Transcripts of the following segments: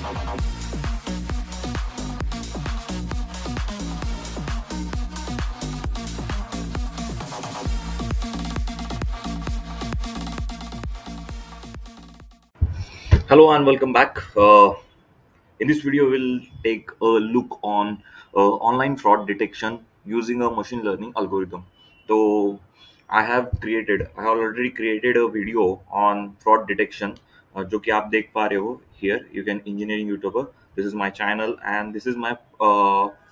Hello and welcome back. In this video, we'll take a look on online fraud detection using a machine learning algorithm. So, I have already created a video on fraud detection, जो कि आप देख पा रहे हो here. You can engineering YouTuber. This is my channel and this is my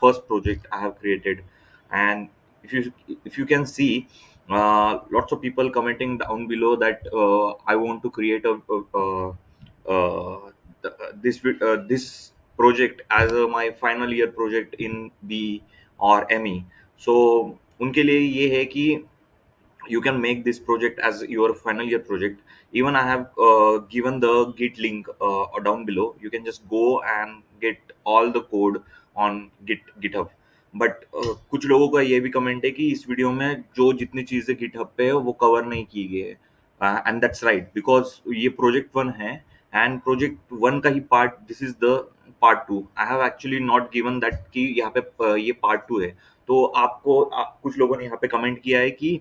first project I have created. And if you can see, lots of people commenting down below that I want to create uh, this project as my final year project in B or ME. So उनके लिए ये है कि you can make this project as your final year project. Even I have given the git link down below. You can just go and get all the code on github. But कुछ लोगों का ये भी comment है कि इस video में जो जितनी चीजें गिटहब पे है वो कवर नहीं की गई है, एंड दैट्स राइट बिकॉज ये प्रोजेक्ट वन है एंड प्रोजेक्ट वन का ही part, this is the part two. I have actually not given that कि यहाँ पे ये पार्ट टू है. तो कुछ लोगों ने यहाँ पे कमेंट किया है कि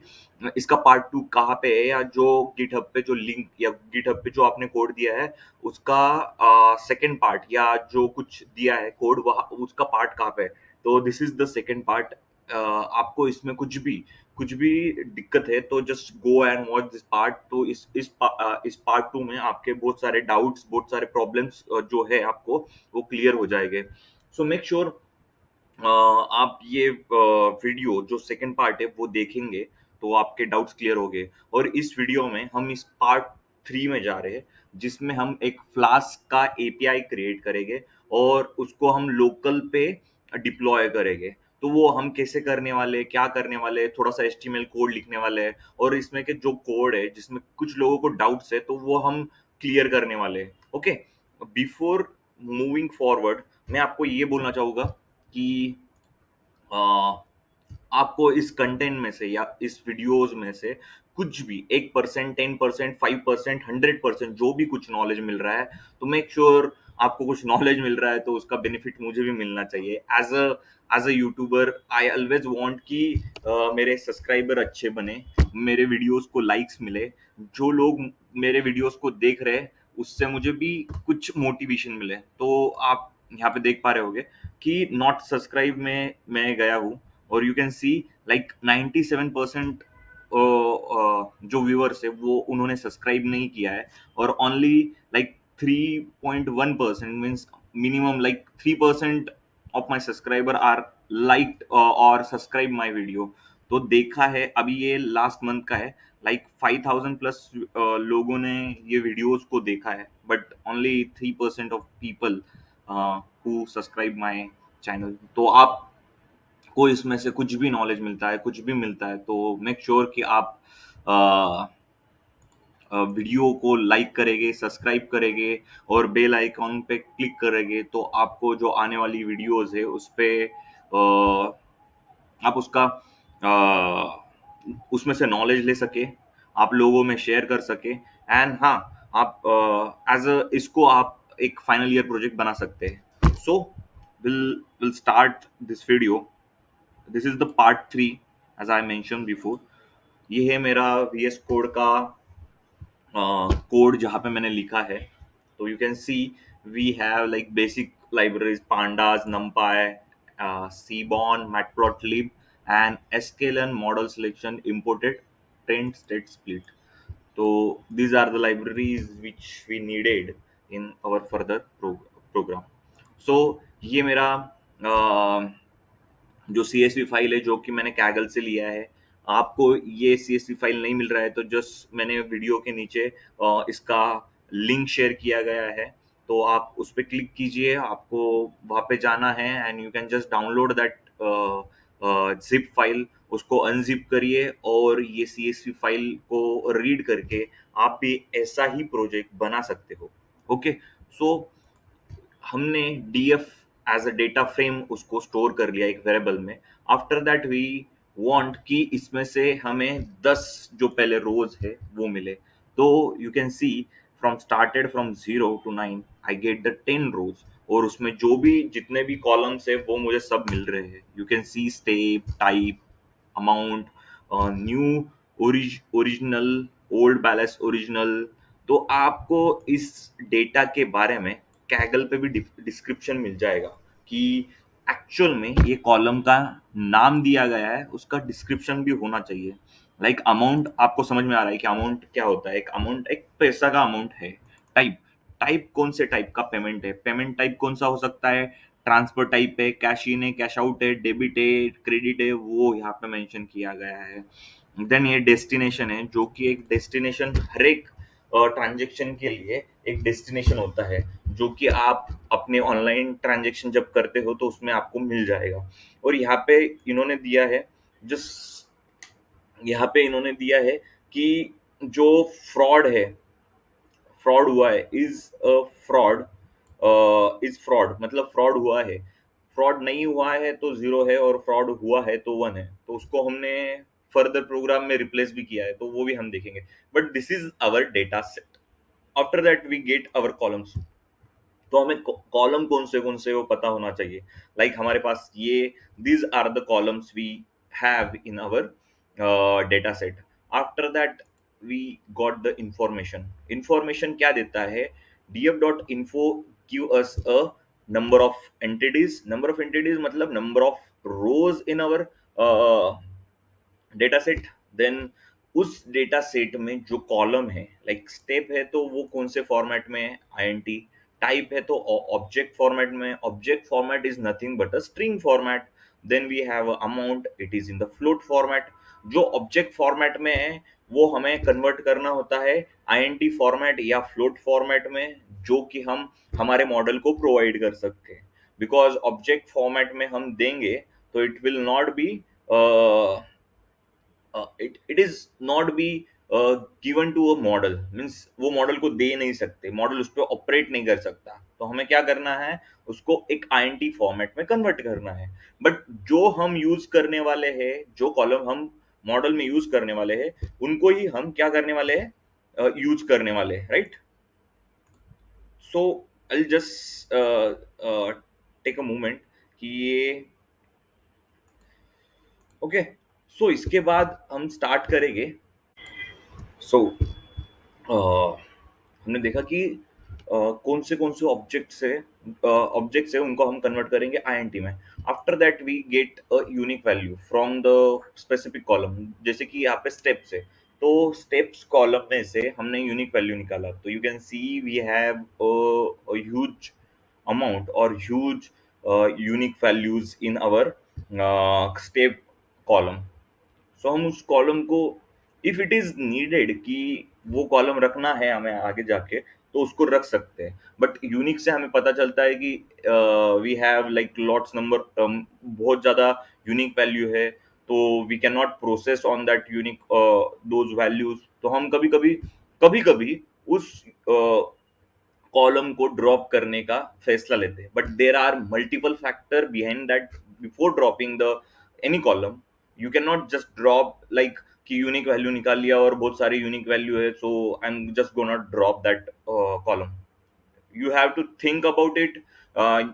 इसका पार्ट टू कहाँ पे है, या जो गिटहब पे जो लिंक या गिटहब पे जो आपने कोड दिया है उसका सेकंड पार्ट या जो कुछ दिया है कोड वहाँ उसका पार्ट कहाँ पे है. तो this is the second part. आपको इसमें कुछ भी दिक्कत है तो just go and watch this part. तो इस पार्ट टू में आपके बहुत सारे डाउट्स, बहुत सारे प्रॉब्लम्स जो है आपको वो क्लियर हो जाएंगे. सो मेक श्योर आप ये वीडियो जो सेकंड पार्ट है वो देखेंगे तो आपके डाउट्स क्लियर हो गए. और इस वीडियो में हम इस पार्ट थ्री में जा रहे हैं जिसमें हम एक फ्लास्क का एपीआई क्रिएट करेंगे और उसको हम लोकल पे डिप्लॉय करेंगे. तो वो हम कैसे करने वाले, क्या करने वाले, थोड़ा सा एचटीएमएल कोड लिखने वाले हैं और इसमें के जो कोड है जिसमें कुछ लोगों को डाउट्स है तो वो हम क्लियर करने वाले हैं. ओके, बिफोर मूविंग फॉरवर्ड मैं आपको ये बोलना चाहूंगा कि अ, आपको इस कंटेंट में से या इस वीडियोस में से कुछ भी 1%, 10%, 5%, 100% जो भी कुछ नॉलेज मिल रहा है तो मेक श्योर आपको कुछ नॉलेज मिल रहा है तो उसका बेनिफिट मुझे भी मिलना चाहिए. As a YouTuber I always want कि मेरे सब्सक्राइबर अच्छे बने, मेरे वीडियोस को लाइक्स मिले, जो लोग मेरे वीडियोस को देख रहे हैं उससे मुझे भी कुछ मोटिवेशन मिले. तो आप यहाँ पे देख पा रहे होगे कि नॉट सब्सक्राइब में मैं गया हूँ और यू कैन सी लाइक 97% जो व्यूअर्स है वो उन्होंने सब्सक्राइब नहीं किया है और only like 3.1% means minimum like 3% of my subscriber are like और सब्सक्राइब माई वीडियो. तो देखा है अभी ये लास्ट मंथ का है, लाइक 5000 प्लस लोगों ने ये वीडियोस को देखा है but only 3% of people who subscribe my channel. तो आप को इसमें से कुछ भी नॉलेज मिलता है, कुछ भी मिलता है तो मेक श्योर कि आप वीडियो को लाइक करेंगे, सब्सक्राइब करेंगे और बेल आइकॉन पे क्लिक करेंगे तो आपको जो आने वाली वीडियोस है उस पे आप उसका उसमें से नॉलेज ले सके, आप लोगों में शेयर कर सके एंड हाँ आप एज अ इसको आप एक फाइनल ईयर प्रोजेक्ट बना सकते हैं. So will start this video. This is the part three as I mention before. ये है मेरा वीएस कोड का कोड जहाँ पे मैंने लिखा है. तो you can see we have like basic libraries pandas, numpy, seaborn, matplotlib and sklearn model selection imported trend state split. So these are the libraries which we needed in our further program. So ये मेरा जो CSV file है जो कि मैंने Kaggle से लिया है. आपको ये CSV फाइल नहीं मिल रहा है तो जस्ट मैंने वीडियो के नीचे इसका लिंक शेयर किया गया है तो आप उस पर क्लिक कीजिए, आपको वहाँ पे जाना है and you can just download that zip file. उसको अनजिप करिए और ये CSV फाइल को रीड करके आप भी ऐसा ही प्रोजेक्ट बना सकते हो. ओके, सो हमने DF as a data frame उसको स्टोर कर लिया एक वेरिएबल में. आफ्टर दैट वी वांट कि इसमें से हमें 10 जो पहले रोज है वो मिले. तो you can C from started from 0 to 9 I get the 10 rows, और उसमें जो भी जितने भी कॉलम्स है वो मुझे सब मिल रहे हैं। You can see step, type, amount, new, original, old balance, original. तो आपको इस डेटा के बारे में कैगल पे भी डिस्क्रिप्शन मिल जाएगा कि एक्चुअल में ये कॉलम का नाम दिया गया है, उसका डिस्क्रिप्शन भी होना चाहिए। लाइक अमाउंट, आपको समझ में आ रहा है कि अमाउंट क्या होता है? एक अमाउंट एक पैसा का अमाउंट है। टाइप, टाइप कौन से टाइप का पेमेंट है? पेमेंट टाइप कौन सा हो सकता है? ट्रांसफर टाइप है, कैश इन है, कैश आउट है, डेबिट है, क्रेडिट है, वो यहाँ पे मेंशन किया गया है। देन ये डेस्टिनेशन है, जो कि एक डेस्टिनेशन हर एक ट्रांजेक्शन के लिए एक डेस्टिनेशन होता है, जो कि आप अपने ऑनलाइन ट्रांजेक्शन जब करते हो तो उसमें आपको मिल जाएगा। और इन्होंने दिया है जिस यहाँ पे इन्होंने दिया है कि जो फ्रॉड है, फ्रॉड हुआ है, फ्रॉड इज फ्रॉड, मतलब फ्रॉड हुआ है। फ्रॉड नहीं हुआ है तो जीरो है, और फ्रॉड हुआ है तो वन है। तो उसको हमने फर्दर प्रोग्राम में रिप्लेस भी किया है, तो वो भी हम देखेंगे। But this is our data set. After that we get our columns. तो हमें कॉलम कौन से वो पता होना चाहिए। लाइक हमारे पास ये these are the columns we have in our data set. After that we got the information क्या देता है? df.info give us a number of entities मतलब number of rows in our data set. Then उस data set में जो column है, like step है तो वो कौन से फॉर्मेट में है? आईएनटी। टाइप है तो ऑब्जेक्ट फॉर्मेट में। Object format is nothing but a string format. Then we have amount, it is in the float format. जो ऑब्जेक्ट फॉर्मेट में है वो हमें कन्वर्ट करना होता है आईएनटी फॉर्मेट या फ्लोट फॉर्मेट में, जो कि हम हमारे मॉडल को प्रोवाइड कर सकते हैं। बिकॉज ऑब्जेक्ट फॉर्मेट में हम देंगे तो it will not be it is not be given to a model, means वो मॉडल को दे नहीं सकते, मॉडल उस पर ऑपरेट नहीं कर सकता। तो हमें क्या करना है? उसको एक आईएनटी फॉर्मेट में कन्वर्ट करना है। बट जो हम यूज करने वाले हैं, जो कॉलम हम मॉडल में यूज करने वाले हैं, उनको ही हम क्या करने वाले हैं? यूज करने वाले हैं, right? So I just take a moment कि ये ओके। सो इसके बाद हम स्टार्ट करेंगे। सो हमने देखा कि कौन से ऑब्जेक्ट्स है उनको हम कन्वर्ट करेंगे आईएनटी में। After that we get a unique value from the specific column. जैसे कि यहाँ पे स्टेप्स है, तो स्टेप्स कॉलम में से हमने यूनिक वैल्यू निकाला। तो you can see we have huge amount और huge unique values in our step column. So हम उस कॉलम को, इफ इट इज नीडेड कि वो कॉलम रखना है हमें आगे जाके, तो उसको रख सकते हैं। बट यूनिक से हमें पता चलता है कि we have like lots number, बहुत ज्यादा यूनिक वैल्यू है, तो we can not process on that unique those values. तो हम कभी कभी उस कॉलम को ड्रॉप करने का फैसला लेते हैं। But there are multiple factor behind that. Before dropping the any column, you can not just drop like कि यूनिक वैल्यू निकाल लिया और बहुत सारी यूनिक वैल्यू है, so I am just gonna drop that column. you have to think about it.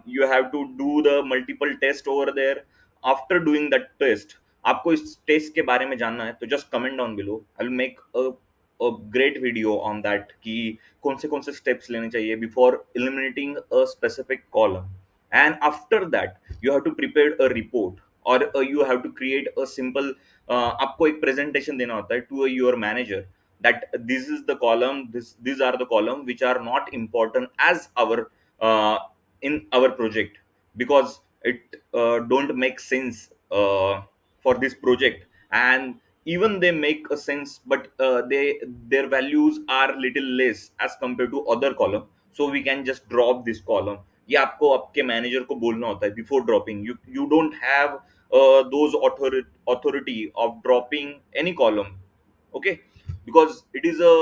You have to do the multiple test over there. After doing that test, आपको इस test के बारे में जानना है तो just comment down below, I will make a great video on that कि कौन से स्टेप्स लेने चाहिए before eliminating a specific column. And after that you have to prepare a report, or you have to create a simple आपको एक presentation देना होता है to your manager that this is the column, these are the column which are not important as our uh, in our project, because it don't make sense for this project. And even they make a sense, but their values are little less as compared to other column, so we can just drop this column. ये आपको आपके manager को बोलना होता है before dropping. You don't have those authority of dropping any column, okay? Because it is अ,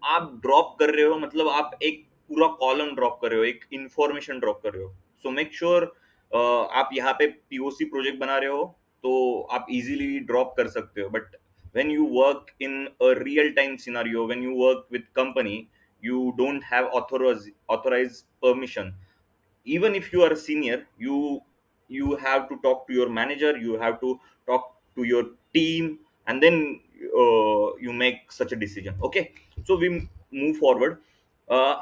आप drop कर रहे हो मतलब आप एक पूरा कॉलम ड्रॉप कर रहे हो, एक इंफॉर्मेशन ड्रॉप कर रहे हो। सो मेक श्योर आप यहाँ पे पीओसी प्रोजेक्ट बना रहे हो तो आप इजीली ड्रॉप कर सकते हो। But when you work in a real time scenario, when you work with company, you don't have authorized permission. Even if you are a senior, you have to talk to your manager, you have to talk to your team, and then you make such a decision. Okay, so we move forward.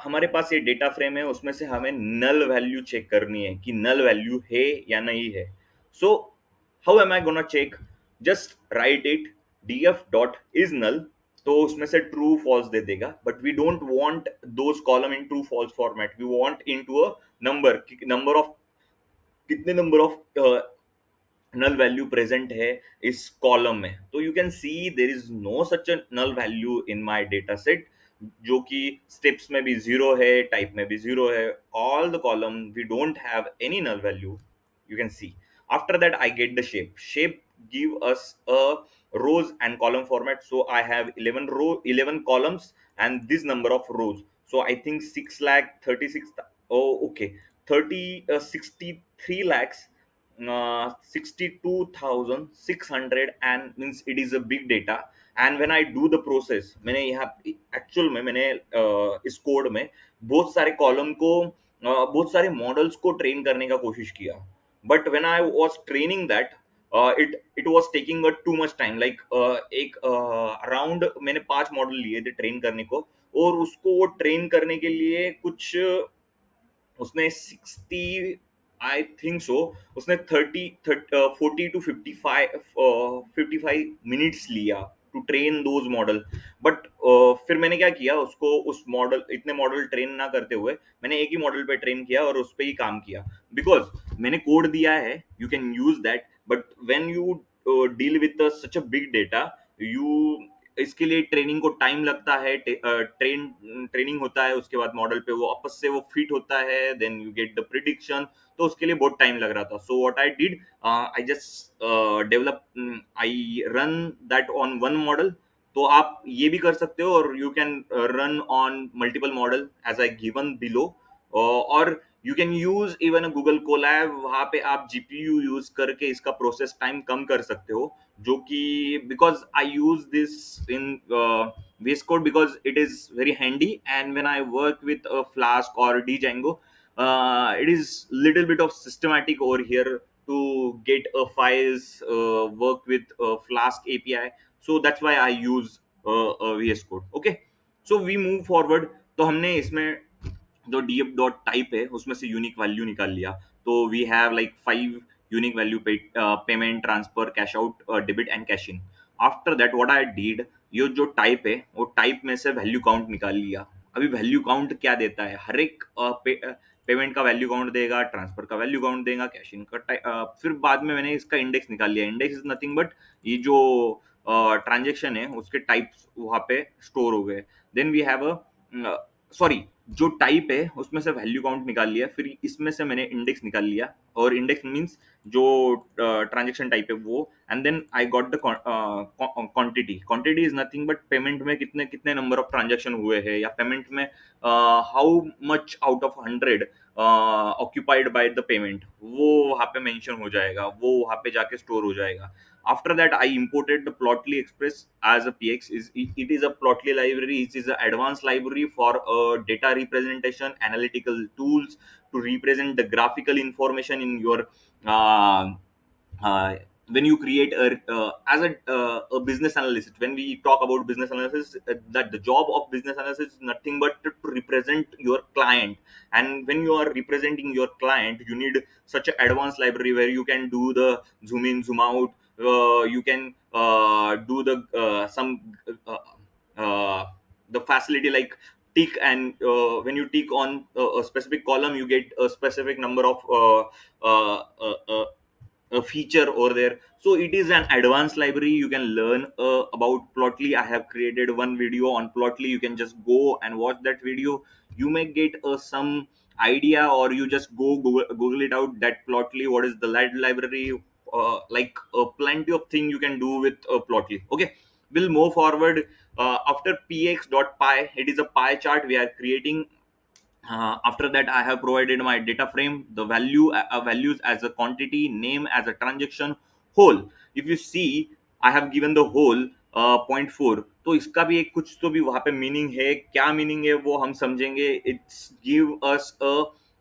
हमारे पास ये data frame है, उसमें से हमें null value check करनी है कि नल वैल्यू है या नहीं है. So how am I gonna check? Just write it, df dot is null. तो उसमें से ट्रू फॉल्स दे देगा, but we don't want those column in true false format, we want into a number of, कितने number of null value present है इस column में. तो you can see there is no such a null value in my data set, जो कि steps में भी zero है, टाइप में भी जीरो है. All the column we don't have any null value. You can see. After that, I get the shape give us a rows and column format. So I have 11 columns and this number of rows. So I think 6 lakh 36, oh okay, 30 63 lakhs 62,600, and means it is a big data. And when I do the process, मैंने यहाँ actual में मैंने इस code में बहुत सारे column को बहुत सारे मॉडल्स को ट्रेन करने का कोशिश किया. But when I was training that, it was taking too much time. Like एक अराउंड मैंने 5 मॉडल लिए थे ट्रेन करने को, और उसको वो ट्रेन करने के लिए कुछ उसने 60, आई थिंक सो, उसने 40 to 55 मिनट्स लिया to train those model. But फिर मैंने क्या किया, उसको उस मॉडल इतने मॉडल ट्रेन ना करते हुए मैंने एक ही मॉडल पे ट्रेन किया और उस पर ही काम किया. बिकॉज मैंने कोड दिया है, you can use that, but when you deal with such a big data, you इसके लिए ट्रेनिंग को टाइम लगता है. ट्रेनिंग होता है, उसके बाद मॉडल पे वो आपस से वो फिट होता है, then you get the prediction. तो उसके लिए बहुत टाइम लग रहा था. So what I did, I just develop, I run that on one model. तो आप ये भी कर सकते हो, और you can run on multiple model as I given below. और you can use even a Google Colab, वहां पे आप जीपीयू यूज करके इसका प्रोसेस टाइम कम कर सकते हो. जो कि because I use this in VS Code because it is very handy, and when I work with a Flask or Django, it is little bit of systematic over here to get files, work with Flask API. So that's why I use VS Code. Okay, so we move forward. तो हमने इसमें जो df dot type है उसमें से unique value निकाल लिया. तो we have like 5 unique value, payment, transfer, cash out, debit and cash in. After that what I did, ये जो टाइप है वो टाइप में से वैल्यू काउंट निकाल लिया. अभी वैल्यू काउंट क्या देता है, हर एक पेमेंट का वैल्यू काउंट देगा, ट्रांसफर का वैल्यू काउंट देगा, कैश इन का फिर बाद में मैंने इसका इंडेक्स निकाल लिया. इंडेक्स इज नथिंग बट ये जो ट्रांजेक्शन है उसके टाइप्स वहां पे स्टोर हो गए. Then we have a, sorry, जो टाइप है उसमें से वैल्यू काउंट निकाल लिया, फिर इसमें से मैंने इंडेक्स निकाल लिया. और इंडेक्स मींस जो ट्रांजैक्शन टाइप है वो. And then I got the quantity. Quantity is nothing but payment में कितने कितने नंबर ऑफ ट्रांजैक्शन हुए हैं, या पेमेंट में how much out of 100 occupied by the payment, वो वहाँ पे मेंशन हो जाएगा, वो वहाँ पे जाके स्टोर हो जाएगा. After that, I imported the Plotly Express as a PX. It is a Plotly library. It is an advanced library for data representation, analytical tools to represent the graphical information in your uh, uh, when you create as a business analyst. When we talk about business analysis, that the job of business analysis is nothing but to represent your client. And when you are representing your client, you need such an advanced library where you can do the zoom in, zoom out. You can do the uh, uh, the facility like tick, and when you tick on a specific column, you get a specific number of uh, uh, uh, a feature over there. So it is an advanced library. You can learn about Plotly. I have created one video on Plotly. You can just go and watch that video. You may get some idea, or you just Google it out, that Plotly, what is the library. Like plenty of thing you can do with Plotly. Okay, we'll move forward. After px.py, it is a pie chart we are creating. After that, I have provided my data frame, the values as a quantity, name as a transaction, whole. If you see, I have given the whole. 0.4, तो इसका भी एक कुछ तो भी वहां पे meaning है, क्या मीनिंग है वो हम समझेंगे. It's give us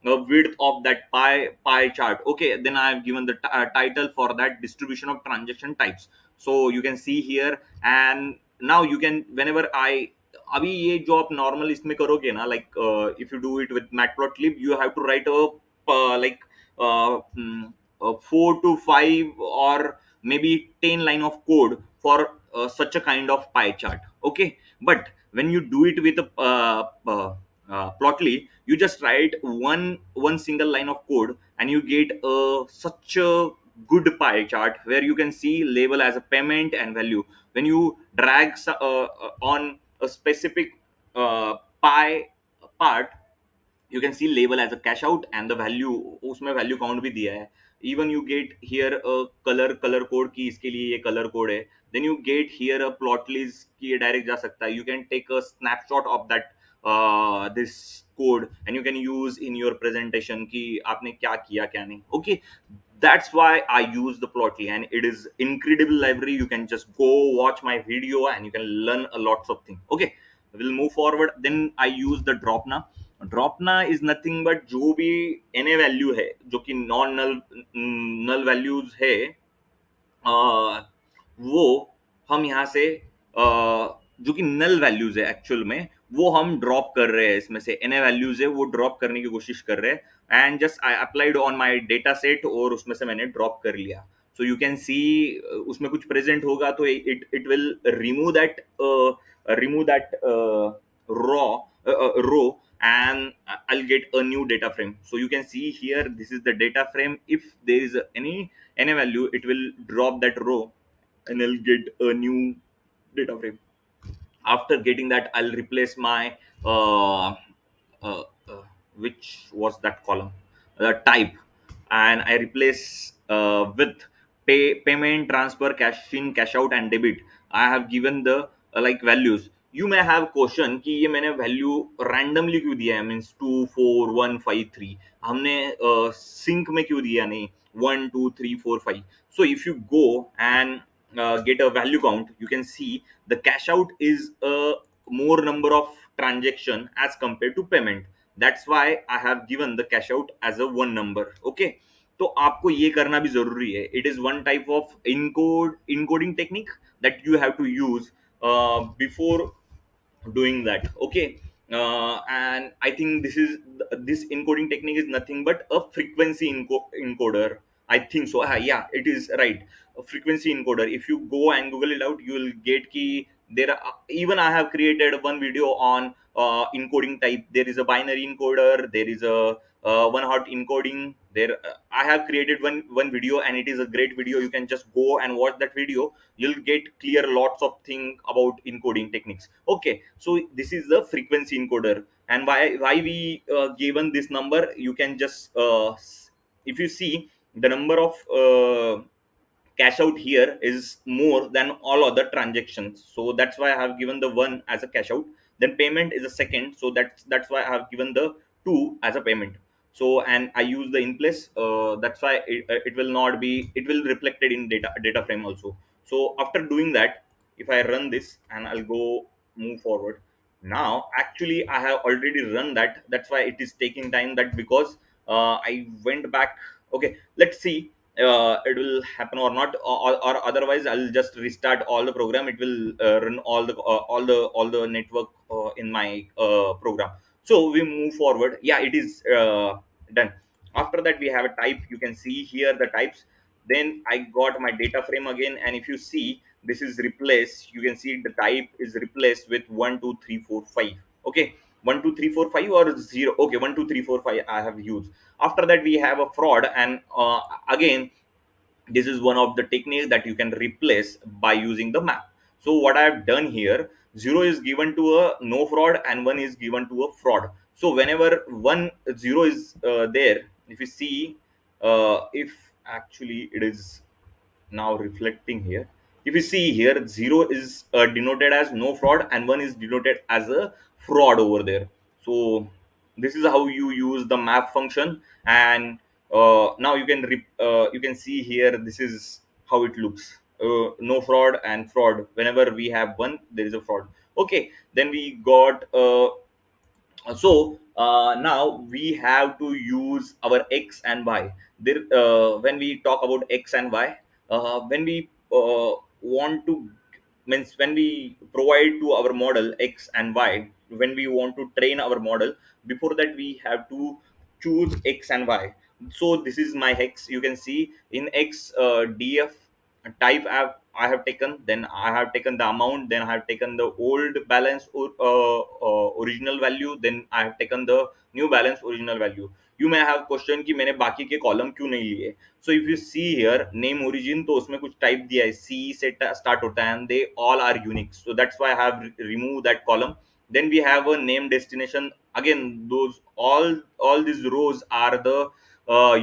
a width of that pie chart. Okay, then I have given the title for that distribution of transaction types. So you can see here, and now you can, whenever I, अभी ये जो आप normal इसमें करोगे ना, like if you do it with matplotlib, you have to write a like 4 to 5 or maybe 10 line of code for such a kind of pie chart. Okay, but when you do it with a plotly, you just write one single line of code and you get such a good pie chart where you can see label as a payment and value. When you drag on a specific pie part, you can see label as a cash out and the value, उसमें value count भी दिया है. Even you get here a color code कि इसके लिए ये color code है. Then you get here a plot list कि ये direct जा सकता है. You can take a snapshot of that this code and you can use in your presentation कि आपने क्या किया क्या नहीं. Okay, that's why I use the plotly, and it is incredible library. You can just go watch my video and you can learn a lots of things. Okay, we'll move forward. Then I use the dropna. Dropna is nothing but जो भी N value है जो कि non null null values है, वो हम यहाँ से जो कि नल वैल्यूज है एक्चुअल में, वो हम ड्रॉप कर रहे हैं. इसमें से एन वैल्यूज है वो ड्रॉप करने की कोशिश कर रहे हैं, and just I applied on my data set और उसमें से मैंने ड्रॉप कर लिया. सो यू कैन सी उसमें कुछ प्रेजेंट होगा तो it it will remove that raw row, and I'll get a new data frame. So you can see here, this is the data frame. If there is any value, it will drop that row and I'll get a new data frame. After getting that, I'll replace my uh, uh, uh, which was that column, the type, and I replace with payment, transfer, cash in, cash out and debit. I have given the like values. You may have question कि ये मैंने value randomly क्यों दिया है, means 2 4 1 5 3, हमने sink में क्यों दिया नहीं 1 2 3 4 5. So if you go and get a value count, you can see the cash out is a more number of transaction as compared to payment. That's why I have given the cash out as a one number. Okay, तो आपको ये करना भी जरूरी है. It is one type of encoding technique that you have to use before doing that. Okay, and I think this encoding technique is nothing but a frequency encoder. I think so. Yeah, it is right. A frequency encoder. If you go and Google it out, you will get key. There are, even I have created one video on encoding type. There is a binary encoder. There is a one hot encoding. There, I have created one video, and it is a great video. You can just go and watch that video. You'll get clear lots of thing about encoding techniques. Okay, so this is the frequency encoder, and why we given this number. You can just if you see the number of cash out here is more than all other transactions, so that's why I have given the one as a cash out. Then payment is a second, so that's why I have given the two as a payment. So, and I use the in place, that's why it will not be, it will reflected in data frame also. So after doing that, if I run this and I'll go move forward, now actually I have already run that. That's why it is taking time, that because I went back. Okay, let's see it will happen or not, or otherwise I'll just restart all the program. It will run all the network in my program. So we move forward. Yeah, it is done. After that, we have a type. You can see here the types. Then I got my data frame again, and if you see, this is replaced. You can see the type is replaced with 1 2 3 4 5. Okay, 1 2 3 4 5 or 0. Okay, 1 2 3 4 5 I have used. After that, we have a fraud, and again, this is one of the techniques that you can replace by using the map. So what I have done here, 0 is given to a no fraud and 1 is given to a fraud. So whenever 0 is there, if you see, if actually it is now reflecting here, if you see here, 0 is denoted as no fraud and 1 is denoted as a fraud over there. So this is how you use the map function. And now you can see here, this is how it looks. no fraud and fraud. Whenever we have one, there is a fraud. Okay, then we got now we have to use our x and y there. When we talk about x and y, when we want to, means when we provide to our model x and y, when we want to train our model, before that we have to choose x and y. So this is my x. You can see in x, df type I have taken, then I have taken the amount, then I have taken the old balance or original value, then I have taken the new balance original value. You may have question कि मैंने बाकी के column क्यों नहीं लिए. So if you see here name origin, तो उसमें कुछ टाइप दिया है, C से start होता है and they all are unique, so that's why I have removed that column. Then we have a name destination. Again, those all these rows are the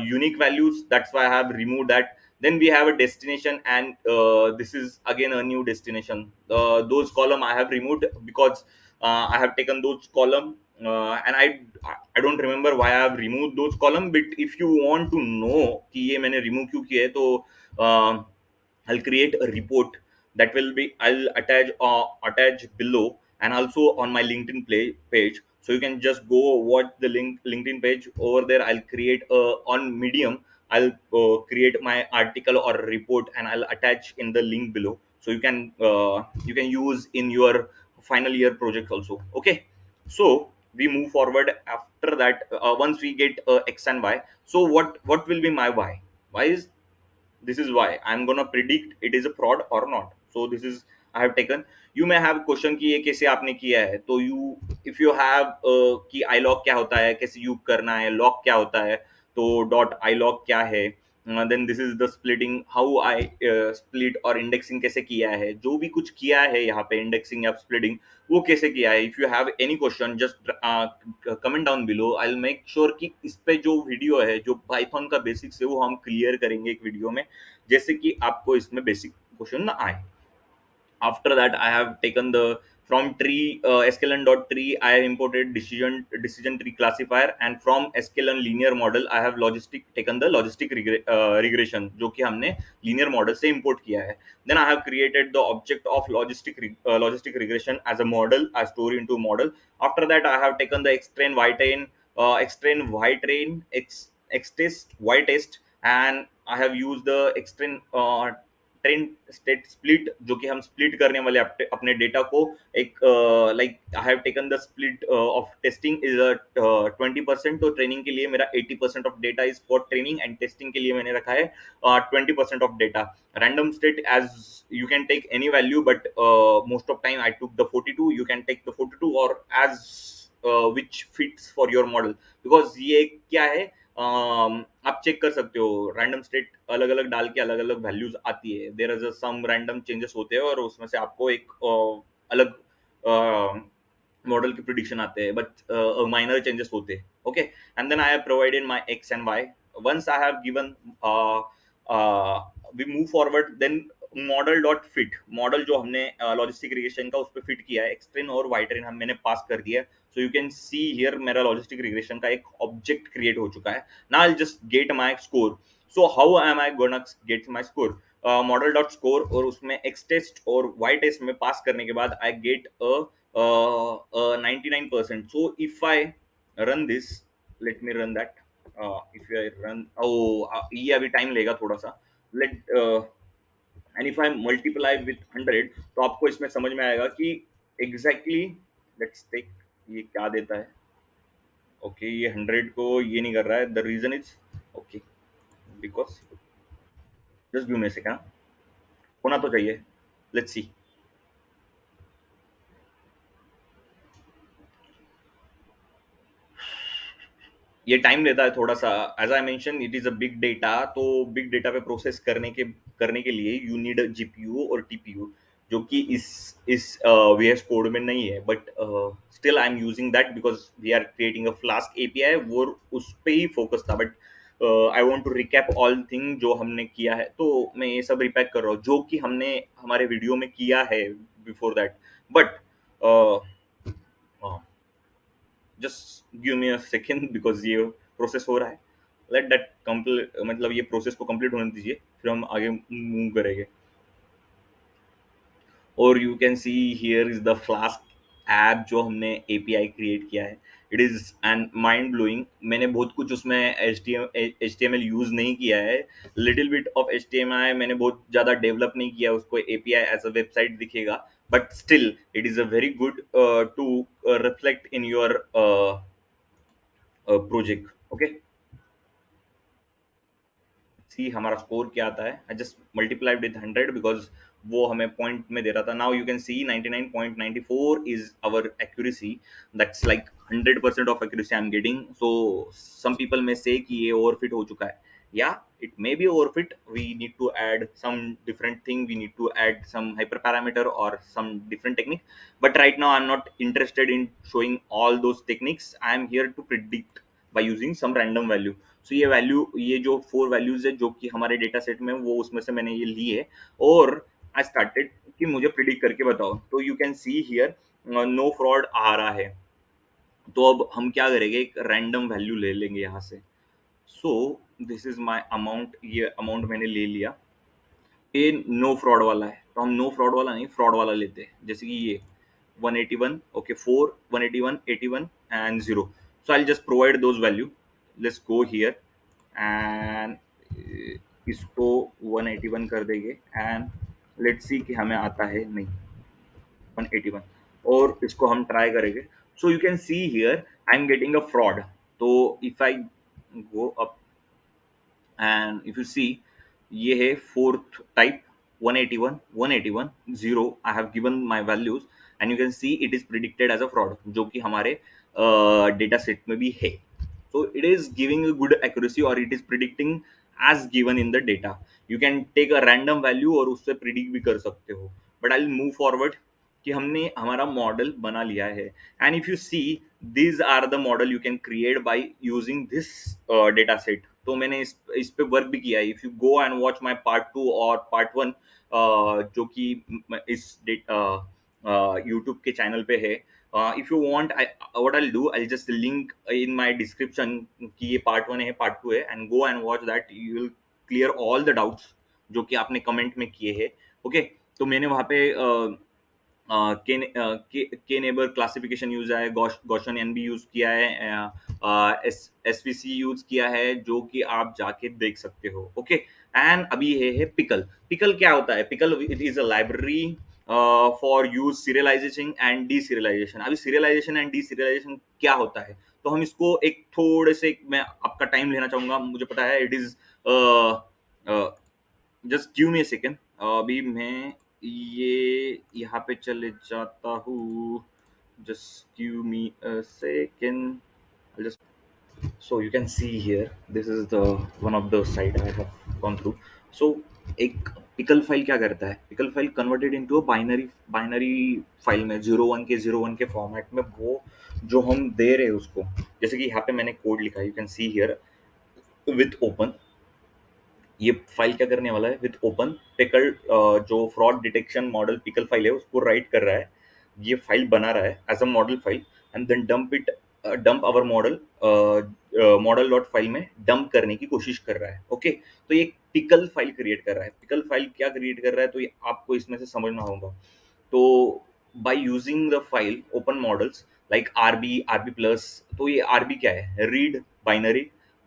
unique values, that's why I have removed that. Then we have a destination, and this is again a new destination. Those column I have removed because I have taken those column, and I don't remember why I have removed those column. But if you want to know कि ये मैंने remove क्यों किया है, तो uh, I'll create a report that will be, I'll attach below, and also on my LinkedIn page. So you can just go watch the LinkedIn page over there. I'll create on Medium. I'll create my article or report, and I'll attach in the link below. So you can use in your final year project also. Okay. So we move forward after that. Once we get x and y, so what will be my y? Y is, this is why I'm gonna predict it is a fraud or not. So this is I have taken. You may have question कि ये कैसे आपने किया है, तो you, if you have कि iLog क्या होता है, कैसे यूज करना है, log क्या होता है, तो dot iLog क्या है, then this is the splitting, how I split और indexing कैसे किया है, जो भी कुछ किया है यहाँ पे indexing या splitting वो कैसे किया है. If you have any question, just comment down below. I'll make sure कि इस पे जो वीडियो है, जो पाइथन का बेसिक्स है, वो हम क्लियर करेंगे एक वीडियो में, जैसे कि आपको इसमें बेसिक क्वेश्चन ना आए. After that I have taken the from tree, sklearn dot tree I have imported decision tree classifier, and from sklearn linear model I have logistic taken the logistic regression जो कि हमने linear model से import किया है. Then I have created the object of logistic regression as a model, I store into model. After that I have taken the xtrain ytrain, xtest ytest, and I have used the xtrain train state split, जो कि हम split करने वाले अपने data को एक, like I have taken the split of testing is 20%. तो training के लिए मेरा 80% of data is for training, and testing के लिए मैंने रखा है 20% of data. Random state, as you can take any value, but most of time I took the 42. You can take the 42 or as which fits for your model, because ये क्या है, आप check कर सकते हो रैंडम स्टेट अलग अलग डाल के अलग अलग वैल्यूज आती है. There is some random changes होते हैं, और उसमें से आपको एक अलग मॉडल की प्रिडिक्शन आते हैं, बट माइनर चेंजेस होते हैं. Okay, and then I have provided my X and Y. Once I have given, we move forward. Then model dot fit, model जो हमने लॉजिस्टिक रिग्रेशन का उस पर फिट किया है, एक्स ट्रेन और वाई ट्रेन हम मैंने पास कर दिया है. सो यू कैन सी हियर मेरा लॉजिस्टिक रिग्रेशन का एक ऑब्जेक्ट क्रिएट हो चुका है. Now I just get my score. So how am I gonna get my score? Model dot score, और उसमें एक्स टेस्ट और वाई टेस्ट में पास करने के बाद I get a 99%. So if I run this, let me run that. If I run, ये अभी time लेगा थोड़ा सा. Let and if I multiply with 100, तो आपको इसमें समझ में आएगा कि exactly, let's take, ये क्या देता है. ओके, ये 100 को ये नहीं कर रहा है. The reason is, okay, because, just give me a second, होना तो चाहिए. Let's see. ये टाइम लेता है थोड़ा सा. As I mention, it is a big data. तो बिग डेटा पे प्रोसेस करने के लिए यू नीड जीपीयू और टीपीयू, जो कि इस वीएस कोड में नहीं है. But still I am using that because we are creating a Flask API. वो उस पे ही फोकस था. But I want to recap all thing जो हमने किया है. तो मैं ये सब रिपैक कर रहा हूँ जो कि हमने हमारे वीडियो में किया है before that. But just give me a second, because ये प्रोसेस हो रहा है. लेट दैट कंप्लीट, मतलब ये प्रोसेस को कंप्लीट होने दीजिए, फिर हम आगे मूव करेंगे. और you can see here is the flask app जो हमने एपीआई क्रिएट किया है। It is and mind blowing. मैंने बहुत कुछ उसमें H T M L use नहीं किया है। Little bit of H T M I मैंने बहुत ज़्यादा डेवलप नहीं किया, उसको एपीआई एज अ वेबसाइट दिखेगा, but still it is a very good to reflect in your project. Okay, see हमारा स्कोर क्या आता है। I just multiplied with 100 because वो हमें पॉइंट में दे रहा था। Now you can see 99.94 is our accuracy. That's like 100% of accuracy I am getting. So some people में से कि ये ओवरफिट हो चुका है, या it may be overfit. We need to add some different thing, we need to add some hyperparameter or some different technique, but right now I'm not interested in showing all those techniques. I am here to predict by using some random value. सो ये value, ये जो 4 values है जो कि हमारे data set में, वो उसमें से मैंने ये ली है और आई स्टार्टेड कि मुझे प्रिडिक्ट करके बताओ। तो you can see here no fraud आ रहा है। तो अब हम क्या करेंगे, एक रैंडम वैल्यू ले लेंगे यहाँ से। So this is my amount, ये अमाउंट मैंने ले लिया। ये नो फ्रॉड वाला है, तो हम नो फ्रॉड वाला नहीं, फ्रॉड वाला लेते हैं। जैसे कि ये 181, okay 4, 181, 81 and 0। So I just provide those value. Let's go here and इसको 181 कर देंगे एंड लेट्स सी कि हमें आता है नहीं 181, और इसको हम ट्राई करेंगे। So you can see here I am getting a fraud. तो if I go up and if you see, ये है fourth type 181, 181, 0। I have given my values and you can see it is predicted as a fraud, जो कि हमारे data set में भी है। so it is giving a good accuracy or it is predicting as given in the data। you can take a random value और उससे predict भी कर सकते हो। but I'll move forward कि हमने हमारा मॉडल बना लिया है and if you see these are the model you can create by using this data set। तो मैंने इस पे वर्क भी किया है। If you go and watch my part 2 और पार्ट 1 जो कि इस यूट्यूब के चैनल पे है। If you want, I what I do, I just link in my description कि ये पार्ट 1 है, पार्ट 2 है, and go and watch that. You will clear all the doubts जो कि आपने कमेंट में किए हैं। ओके, तो मैंने वहाँ पे के नेबर क्लासिफिकेशन यूज है, गॉशन एनबी यूज किया है, एसवीसी यूज किया है, जो कि आप जाके देख सकते हो। ओके, एंड अभी ये है पिकल। पिकल क्या होता है? Pickle it is a library for use serialisation and D serialisation. अभी सीरियलाइजेशन एंड डी सीरियलाइजेशन क्या होता है, तो हम इसको एक थोड़े से, मैं आपका टाइम लेना चाहूंगा, मुझे पता है it is just give me a second. अभी मैं ये यहाँ पे चले जाता हूँ। Just give me a second. So you can see here, this is the one of the site I have gone through। So एक पिकल फाइल क्या करता है, pickle file converted into a binary file में 01 के format में, वो जो हम दे रहे हैं उसको, जैसे कि यहाँ पे मैंने कोड लिखा है, you can see here with open. ये फाइल क्या करने वाला है, विथ ओपन पिकल जो fraud detection model pickle file है उसको राइट कर रहा है। ये फाइल बना रहा है as a model file and then dump our model dot file में डंप करने की कोशिश कर रहा है। ओके, तो ये पिकल फाइल क्रिएट कर रहा है। पिकल फाइल क्या क्रिएट कर रहा है, तो ये आपको इसमें से समझना होगा। तो by using the file open models like RB plus, तो ये आरबी क्या है, रीड बाइनरी,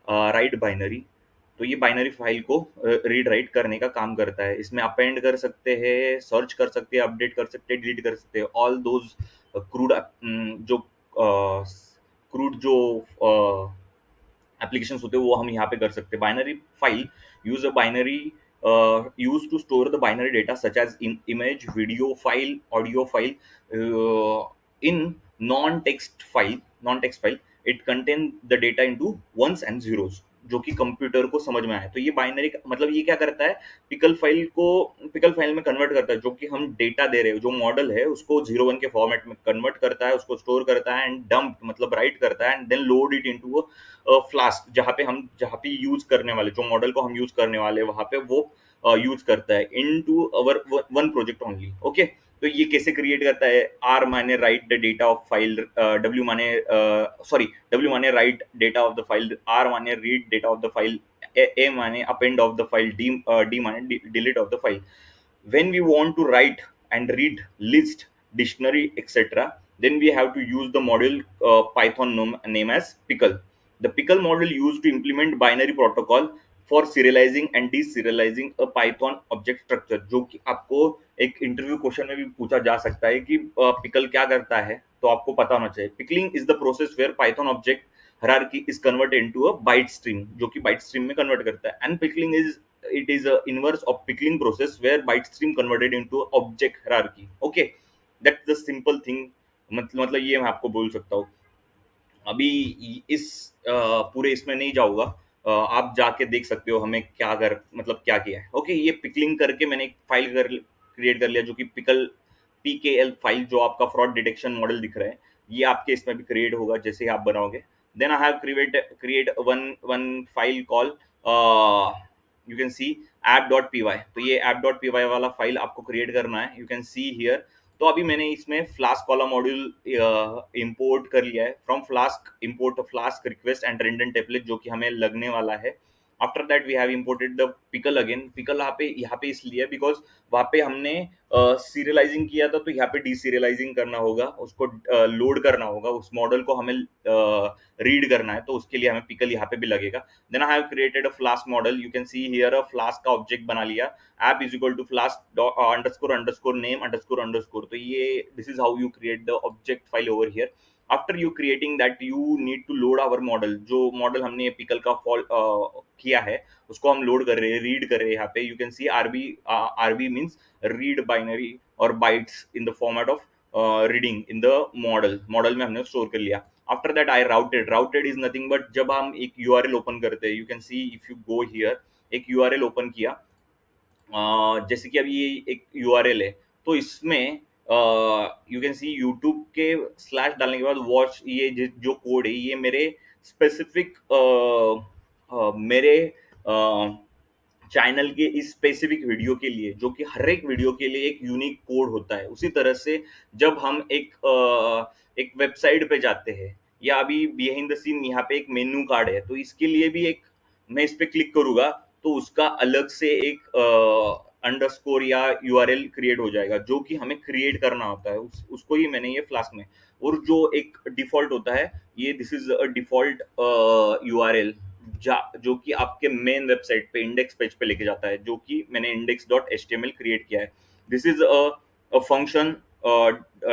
राइट बाइनरी। तो ये बाइनरी फाइल को रीड राइट करने का काम करता है। इसमें अपेंड कर सकते हैं, सर्च कर सकते हैं, अपडेट कर सकते हैं, डिलीट कर सकते हैं, ऑल दोज क्रूड जो क्रूड जो एप्लीकेशंस होते हैं वो हम यहाँ पे कर सकते हैं। Binary file use a binary use to store the binary data such as image, video file, audio file in non text file. It contain the data into ones and zeros, जो कि कंप्यूटर को समझ में आए। तो ये binary मतलब ये क्या करता है, पिकल फाइल में कन्वर्ट करता है। जो कि हम डेटा दे रहे हैं, जो मॉडल है उसको 01 के फॉर्मेट में कन्वर्ट करता है, उसको स्टोर करता है एंड डंप मतलब राइट करता है and then load it into Flask, जहाँ पे यूज करने वाले, जो मॉडल को हम यूज करने वाले वहां पे वो यूज करता है into our one project only. Okay, तो ये कैसे क्रिएट करता है, आर माने write the data of file, W माने write data of the file, R माने read data of the file, A माने append of the file, D माने delete of the file. when we want to write and read list, dictionary, etc. Then we have to use the module Python name as pickle. The pickle module used to implement binary protocol for serializing and deserializing a Python object structure, जो कि आपको एक interview question में भी पूछा जा सकता है कि पिकल क्या करता है, तो आपको पता होना चाहिए. Pickling is the process where Python object hierarchy is converted into a byte stream, जो कि byte stream में convert करता है. And pickling is, it is a inverse of pickling process where byte stream converted into object hierarchy. Okay, that's the simple thing. मतलब ये मैं आपको बोल सकता हूँ. अभी इस पूरे इसमें नहीं जाऊंगा. आप जाके देख सकते हो हमें क्या कर मतलब क्या किया है. ओके, ये पिकलिंग करके मैंने एक फाइल क्रिएट कर लिया जो कि पिकल PKL फाइल, जो आपका फ्रॉड डिटेक्शन मॉडल दिख रहा है, ये आपके इसमें भी क्रिएट होगा जैसे ही आप बनाओगे. Then I have create one one file call, you can see app.py. तो ये app.py वाला फाइल आपको क्रिएट करना है. You can see here. तो अभी मैंने इसमें फ्लास्क वाला मॉड्यूल इंपोर्ट कर लिया है. From Flask import Flask request and render template, जो कि हमें लगने वाला है. After that we have imported the pickle again. Pickle यहाँ पे इसलिए बिकॉज वहाँ पे हमने सीरियलाइजिंग किया था, तो यहाँ पे डीसीरियलाइजिंग करना होगा, उसको लोड करना होगा, उस मॉडल को हमें रीड करना है, तो उसके लिए हमें पिकल यहाँ पे भी लगेगा. Then I have created a Flask model. You can see here a Flask का ऑब्जेक्ट बना लिया. app is equal to flask underscore underscore name underscore underscore. तो ये this is how you create the object file over here. After you creating that, you need to load our model. जो model हमने pickle का fall किया है, उसको हम load कर रहे हैं, रीड कर रहे हैं. यहाँ पे you can see RB means read binary और bytes in the format of reading in the model में हमने स्टोर कर लिया. After that I routed is nothing but जब हम एक URL ओपन करते हैं, you can see if you go here, एक URL ओपन किया. जैसे कि अभी ये एक URL है, तो इसमें you can C YouTube K slash डालने के बाद वॉच, ये जो कोड है ये मेरे स्पेसिफिक मेरे चैनल के इस स्पेसिफिक वीडियो के लिए, जो कि हर एक वीडियो के लिए एक यूनिक कोड होता है. उसी तरह से जब हम एक वेबसाइट पे जाते हैं, या अभी बिहाइंड द सीन यहाँ पे एक मेन्यू कार्ड है, तो इसके लिए भी एक, मैं इस पे क्लिक करूंगा तो उसका अलग से एक अंडरस्कोर या URL क्रिएट हो जाएगा, जो कि हमें क्रिएट करना होता है. उसको ही मैंने ये फ्लास्क में, और जो एक डिफॉल्ट होता है, ये this is a default URL जो कि आपके मेन वेबसाइट पे इंडेक्स पेज पे लेके जाता है, जो कि मैंने index.html क्रिएट किया है. This is a function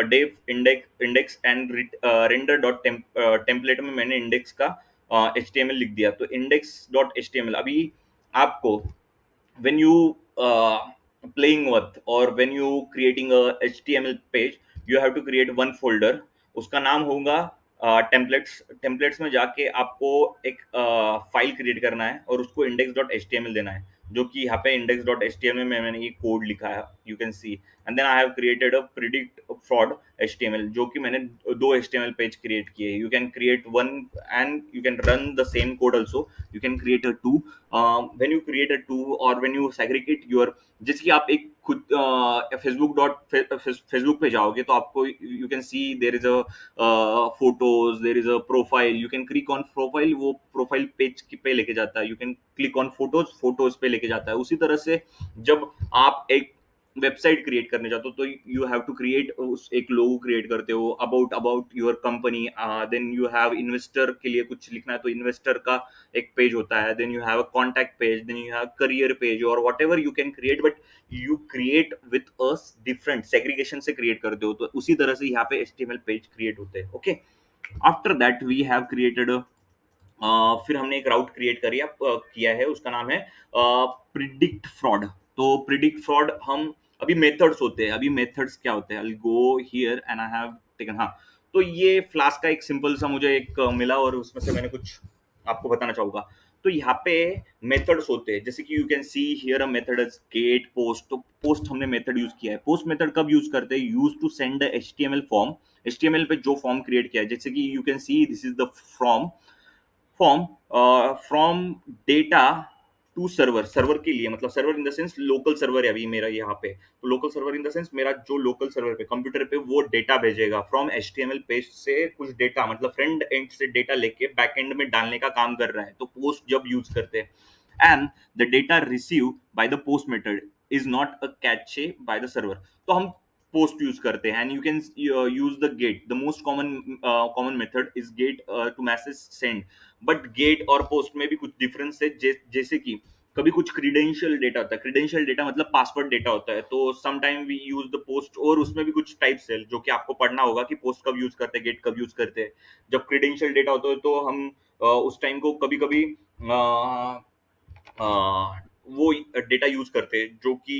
def index and render dot template में मैंने इंडेक्स का HTML लिख दिया. तो index.html अभी आपको when you playing with or when you creating a HTML page, you have to create one folder. उसका नाम होगा टेम्पलेट्स में जाके आपको एक फाइल क्रिएट करना है और उसको index.html देना है, जो कि यहाँ पे index.html में मैंने ये कोड लिखा है, you can see. And then I have created a predict fraud HTML, जो कि मैंने 2 HTML पेज क्रिएट किए. You can create one and you can run the same code also. You can create a two. When you create a two और when you segregate your, जैसे कि आप एक खुद फेसबुक पे जाओगे, तो आपको you can see there is a photos, there is a profile. You can click on profile, वो प्रोफाइल पेज पे लेके जाता है. You can click on photos पे लेके जाता है. उसी तरह से जब आप एक वेबसाइट क्रिएट करने जाते हो, तो यू हैव टू क्रिएट उस एक लोगो क्रिएट करते हो about your company. Then you have investor के लिए कुछ लिखना है, तो इन्वेस्टर का एक पेज होता है. Then you have a contact page, then you have career page, और whatever you can create, but you create with a different segregation से क्रिएट करते हो. तो उसी तरह से यहाँ पे HTML पेज क्रिएट होते हैं. Okay, after that we have created, फिर हमने एक राउट क्रिएट किया है, उसका नाम है प्रिडिक्ट फ्रॉड. तो प्रिडिक्ट फ्रॉड हम अभी मेथड्स होते हैं. अभी मेथड्स क्या होते हैं, I go here and I have taken, हाँ. तो ये फ्लास्क का एक सिंपल सा मुझे एक मिला, और उसमें से मैंने कुछ आपको बताना चाहूंगा. तो यहाँ पे मेथड्स होते हैं, जैसे कि you can see here a method is get post. तो पोस्ट हमने मेथड यूज किया है. पोस्ट मेथड कब यूज करते हैं, use to send HTML form. HTML पे जो फॉर्म क्रिएट किया है, जैसे कि you can see this is the form from data to server के लिए, मतलब server in the sense local server है अभी मेरा यहाँ पे. तो local server in the sense मेरा जो लोकल सर्वर पे कंप्यूटर पे वो डेटा भेजेगा फ्रॉम HTML पेज से, कुछ डेटा मतलब फ्रंट एंड से डेटा लेके बैक एंड में डालने का काम कर रहा है. तो पोस्ट जब यूज करते हैं, and the data receive by the post method is not a cache by the server. तो हम पोस्ट यूज करते हैं, and you can use the get. The most common method is get to message send. But get और post में भी कुछ difference है, जैसे कि कभी कुछ क्रीडेंशियल डेटा होता है। क्रीडेंशियल डेटा मतलब पासवर्ड डेटा होता है, तो some time we use the post, और उसमें भी कुछ टाइप्स है जो कि आपको पढ़ना होगा कि पोस्ट कब यूज करते हैं, गेट कब यूज करते हैं। जब क्रीडेंशियल डेटा होता है तो हम उस टाइम को कभी कभी वो डेटा यूज करते हैं जो कि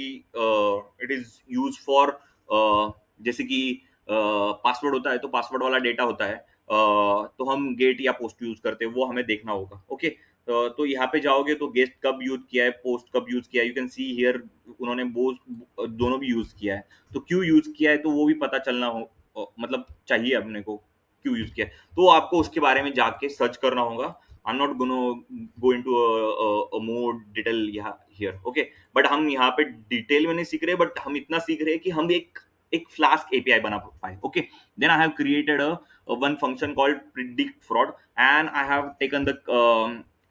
इट इज यूज फॉर, जैसे कि पासवर्ड होता है तो पासवर्ड वाला डेटा होता है, तो हम गेट या पोस्ट यूज करते हैं, वो हमें देखना होगा। ओके, तो यहाँ पे जाओगे तो गेट कब यूज किया है, पोस्ट कब यूज किया है, यू कैन सी हियर उन्होंने वो दोनों भी यूज किया है। तो क्यों यूज किया है तो वो भी पता चलना हो, मतलब चाहिए अपने को क्यों यूज किया है, तो आपको उसके बारे में जाके सर्च करना होगा। I'm not gonna go into a more detail यहाँ here, okay? बट हम यहाँ पे डिटेल में नहीं सीख रहे, बट हम इतना सीख रहे हैं कि हम एक फ्लास्क एपीआई बना पाए। Okay, then I have created a one function called predict fraud, and I have taken the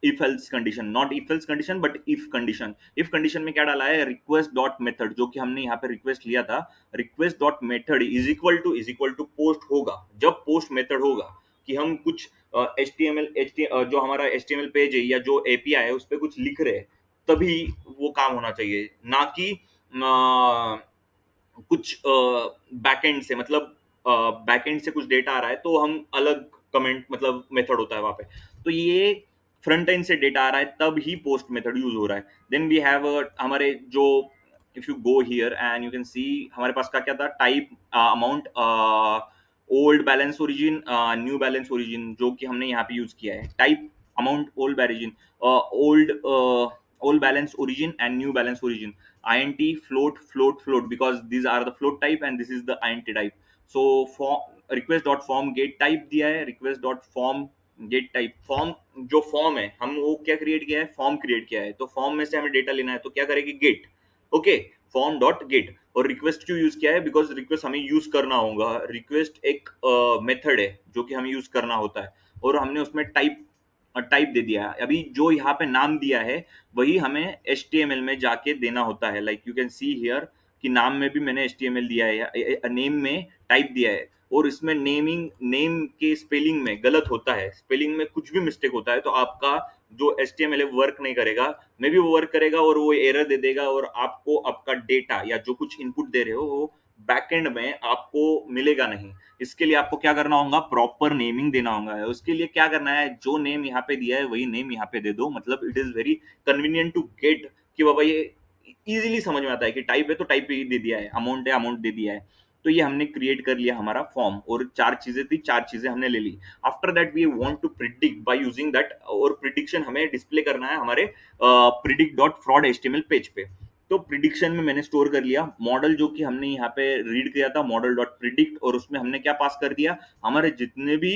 if else condition, not if else condition but if condition। if condition में क्या डाला है, request dot method, जो कि हमने यहाँ पे request लिया था, request dot method is equal to post होगा। जब post method होगा कि हम कुछ एच टी एम एल जो हमारा H T M L page है या जो एपीआई है उस पर कुछ लिख रहे हैं, तभी वो काम होना चाहिए, ना कि कुछ बैकएंड से, मतलब बैकएंड से कुछ डेटा आ रहा है तो हम अलग कमेंट, मतलब मेथड होता है वहां पे। तो ये फ्रंट एंड से डेटा आ रहा है तब ही पोस्ट मेथड यूज हो रहा है। देन वी हैव हमारे जो, if you go here and you can see हमारे पास का क्या था, type amount old balance origin new balance origin, जो कि हमने यहाँ पे यूज किया है। टाइप अमाउंट ओल्ड बैरिजिन old old balance origin and new balance origin, int float because these are the float type and this is the int type। so form request dot form get type दिया है, request dot form get type। form जो form है हम वो क्या create किया है, form create किया है, तो फॉर्म में से हमें डेटा लेना है तो क्या करेंगे, get. Okay, form dot get. और रिक्वेस्ट क्यों यूज किया है, बिकॉज रिक्वेस्ट हमें यूज करना होगा। रिक्वेस्ट एक मेथड है जो कि हमें यूज करना होता है, और हमने उसमें टाइप दे दिया है। अभी जो यहाँ पे नाम दिया है वही हमें HTML में जाके देना होता है। Like you can see here कि नाम में भी मैंने HTML दिया है, नेम में टाइप दिया है, और इसमें नेम के स्पेलिंग में गलत होता है, स्पेलिंग में कुछ भी मिस्टेक होता है तो आपका जो HTML है वर्क नहीं करेगा। मे भी वो वर्क करेगा और वो एरर दे देगा, और आपको आपका डेटा या जो कुछ इनपुट दे रहे हो वो बैकएंड में आपको मिलेगा नहीं। इसके लिए आपको क्या करना होगा, प्रॉपर नेमिंग देना होगा। उसके लिए क्या करना है, जो नेम यहाँ पे दिया है वही नेम यहाँ पे दे दो, मतलब it is very convenient to get, कि बाबा ये इजीली समझ में आता है कि टाइप है तो टाइप ही दे दिया है, अमाउंट है अमाउंट दे दिया है। तो ये हमने क्रिएट कर लिया हमारा फॉर्म, और चार चीजें थी, चार चीजें हमने ले ली। After that we want to predict by using that, और प्रिडिक्शन हमें डिस्प्ले करना है हमारे predict dot fraud HTML page पे। तो प्रिडिक्शन में मैंने स्टोर कर लिया मॉडल जो कि हमने यहाँ पे रीड किया था, मॉडल डॉट प्रिडिक्ट, और उसमें हमने क्या पास कर दिया, हमारे जितने भी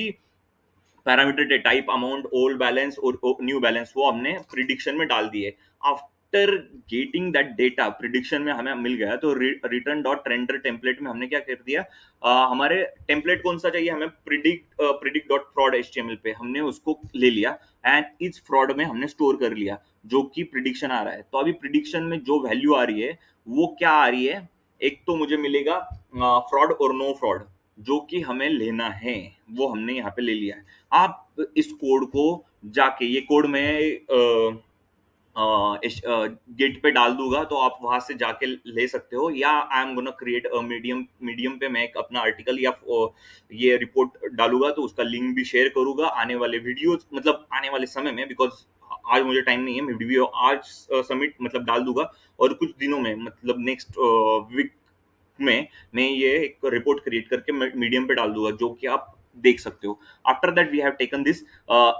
पैरामीटर थे, टाइप अमाउंट ओल्ड बैलेंस और न्यू बैलेंस, वो हमने प्रिडिक्शन में डाल दिए। After getting that data prediction में हमें मिल गया, तो रिटर्न डॉट रेंडर टेम्पलेट में हमने क्या कर दिया, हमारे टेम्पलेट कौन सा चाहिए हमें, प्रिडिक्ट डॉट फ्रॉड एचटीएमएल पे हमने उसको ले लिया, एंड इस फ्रॉड में हमने स्टोर कर लिया जो कि प्रिडिक्शन आ रहा है। तो अभी प्रिडिक्शन में जो वैल्यू आ रही है वो क्या आ रही है, एक तो मुझे मिलेगा फ्रॉड और नो फ्रॉड, जो कि हमें लेना है वो हमने यहाँ पे ले लिया है। आप इस कोड को जाके, ये कोड मैं गेट पे डाल दूंगा तो आप वहां से जाके ले सकते हो, या I am gonna create medium पे मैं एक अपना आर्टिकल या ये रिपोर्ट डालूंगा, तो उसका लिंक भी शेयर करूंगा आने वाले वीडियोस, मतलब आने वाले समय में, बिकॉज आज मुझे टाइम नहीं है, मैं वीडियो आज सबमिट मतलब डाल दूंगा, और कुछ दिनों में मतलब नेक्स्ट वीक में मैं ये एक रिपोर्ट क्रिएट करके मीडियम पे डाल दूंगा, जो कि आप देख सकते हो। After that we have taken this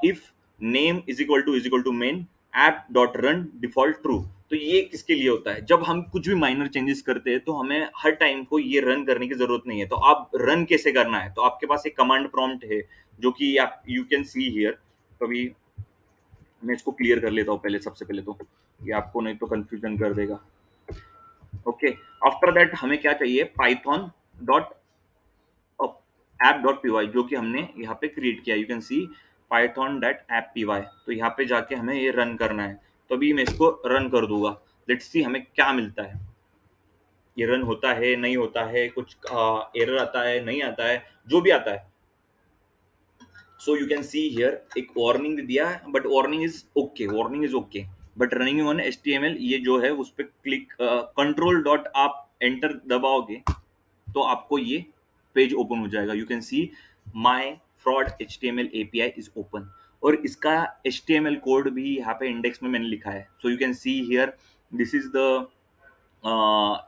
if name is equal to main app dot run default true. तो ये किसके लिए होता है, जब हम कुछ भी माइनर चेंजेस करते हैं तो हमें हर टाइम को ये रन करने की जरूरत नहीं है। तो आप रन कैसे करना है, तो आपके पास एक कमांड प्रॉम्प्ट है जो कि आप यू कैन सी हियर। कभी मैं इसको क्लियर कर लेता हूँ पहले, सबसे पहले तो ये आपको नहीं तो कंफ्यूजन कर देगा। ओके, आफ्टर दैट हमें क्या चाहिए, Python dot app dot P Y, जो कि हमने यहाँ पे क्रिएट किया, you can see Python dot app P Y. तो यहाँ पे जाके हमें ये रन करना है, तो अभी मैं इसको रन कर दूंगा, लेट्स सी हमें क्या मिलता है। ये रन होता है नहीं होता है, कुछ एरर आता है नहीं आता है, जो भी आता है। सो यू कैन सी हियर एक वार्निंग दिया है, but warning is okay, but running on HTML ये जो है उस पर क्लिक कंट्रोल डॉट आप एंटर दबाओगे तो आपको ये पेज ओपन हो जाएगा। You can C my fraud HTML API is open, और इसका HTML कोड भी यहाँ पे इंडेक्स में मैंने लिखा है। सो you can see here this is the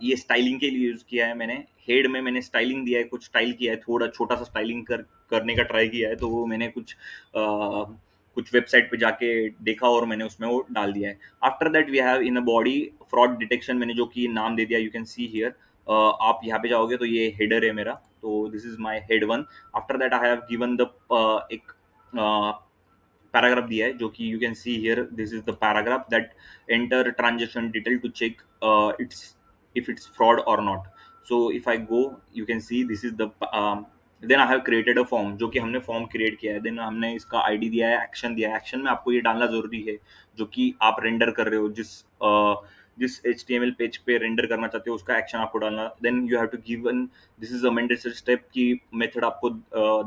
ये स्टाइलिंग के लिए यूज किया है मैंने। हेड में मैंने स्टाइलिंग दिया है, कुछ स्टाइल किया है, थोड़ा छोटा सा स्टाइलिंग करने का ट्राई किया है, तो वो मैंने कुछ वेबसाइट पे जाके देखा और मैंने उसमें वो डाल दिया है। After that we have in a body fraud detection, मैंने जो कि नाम दे दिया, यू कैन सी हियर। आप यहाँ पे जाओगे तो ये हेडर है मेरा, तो this is my head one. After that I have given the एक पैराग्राफ दिया है, जो कि you can see here this is the paragraph that enter transaction detail to check its if it's fraud or not. So if I go, you can see this is the then I have created a form, जो कि हमने form create किया है। Then हमने इसका ID दिया है, action दिया है। एक्शन में आपको ये डालना जरूरी है जो कि आप रेंडर कर रहे हो, जिस HTML पेज पे रेंडर करना चाहते हो उसका एक्शन आपको डालना। Then you have to given this is a mandatory step की मेथड आपको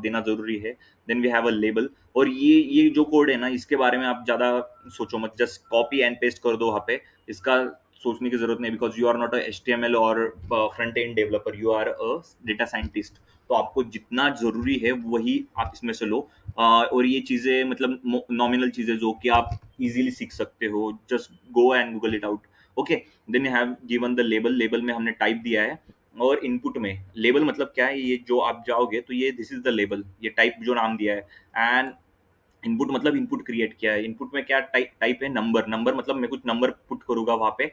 देना जरूरी है। Then we have a label, और ये जो कोड है ना, इसके बारे में आप ज्यादा सोचो मत, जस्ट कॉपी एंड पेस्ट कर दो वहाँ पे। इसका सोचने की जरूरत नहीं, because you are not a HTML और front end developer, you are a data scientist. तो आपको जितना जरूरी है वही आप इसमें से लो। और ये चीजें मतलब नॉमिनल चीजें जो कि आप इजीली सीख सकते हो, just go and Google it out. Okay, then you have given the label. Label में हमने टाइप दिया है, और इनपुट में लेबल मतलब क्या है, ये जो आप जाओगे तो ये दिस इज द लेबल, ये टाइप जो नाम दिया है। एंड इनपुट मतलब इनपुट क्रिएट किया है। इनपुट में क्या टाइप टाइप है, नंबर। नंबर मतलब मैं कुछ नंबर पुट करूंगा वहां पे।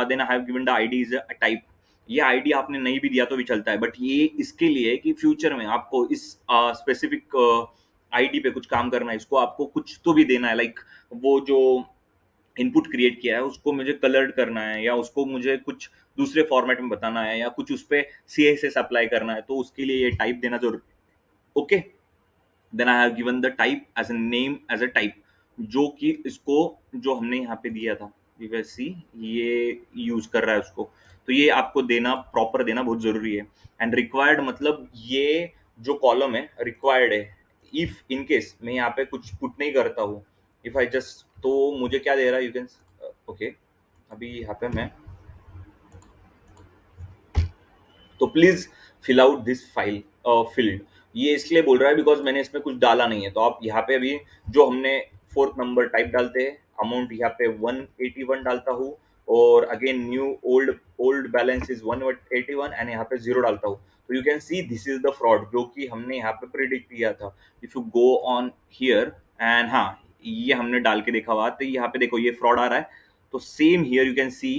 Then I have given the ID is a type. ये आईडी आपने नहीं भी दिया तो भी चलता है, बट ये इसके लिए है कि फ्यूचर में आपको इस स्पेसिफिक आईडी पे कुछ काम करना है, इसको आपको कुछ तो भी देना है। लाइक वो जो इनपुट क्रिएट किया है उसको मुझे कलर्ड करना है, या उसको मुझे कुछ दूसरे फॉर्मेट में बताना है, या कुछ उस पर CSS अप्लाई करना है, तो उसके लिए ये टाइप देना जरूर। Okay, then I have given the type as a name as a type, जो कि इसको जो हमने यहाँ पे दिया था सी, ये यूज कर रहा है उसको। तो ये आपको देना, प्रॉपर देना बहुत जरूरी है। एंड रिक्वायर्ड मतलब ये जो कॉलम है रिक्वायर्ड है। इफ इन केस मैं यहाँ पे कुछ पुट नहीं करता हूँ, इफ आई जस्ट, तो मुझे क्या दे रहा है, यू कैन ओके। अभी यहाँ पे मैं, तो please fill out this file field. ये इसलिए बोल रहा है बिकॉज मैंने इसमें कुछ डाला नहीं है। तो आप यहाँ पे अभी जो हमने फोर्थ नंबर टाइप डालते हैं, अमाउंट यहाँ पे 181 डालता हूँ, और again new old old balance is 181, and यहाँ पे जीरो डालता हूँ। तो you can see this is the fraud जो कि हमने यहाँ पे प्रिडिक्ट किया था। If you go on here and, हाँ, ये हमने डाल के देखा हुआ, तो यहाँ पे देखो ये फ्रॉड आ रहा है। तो same here you can see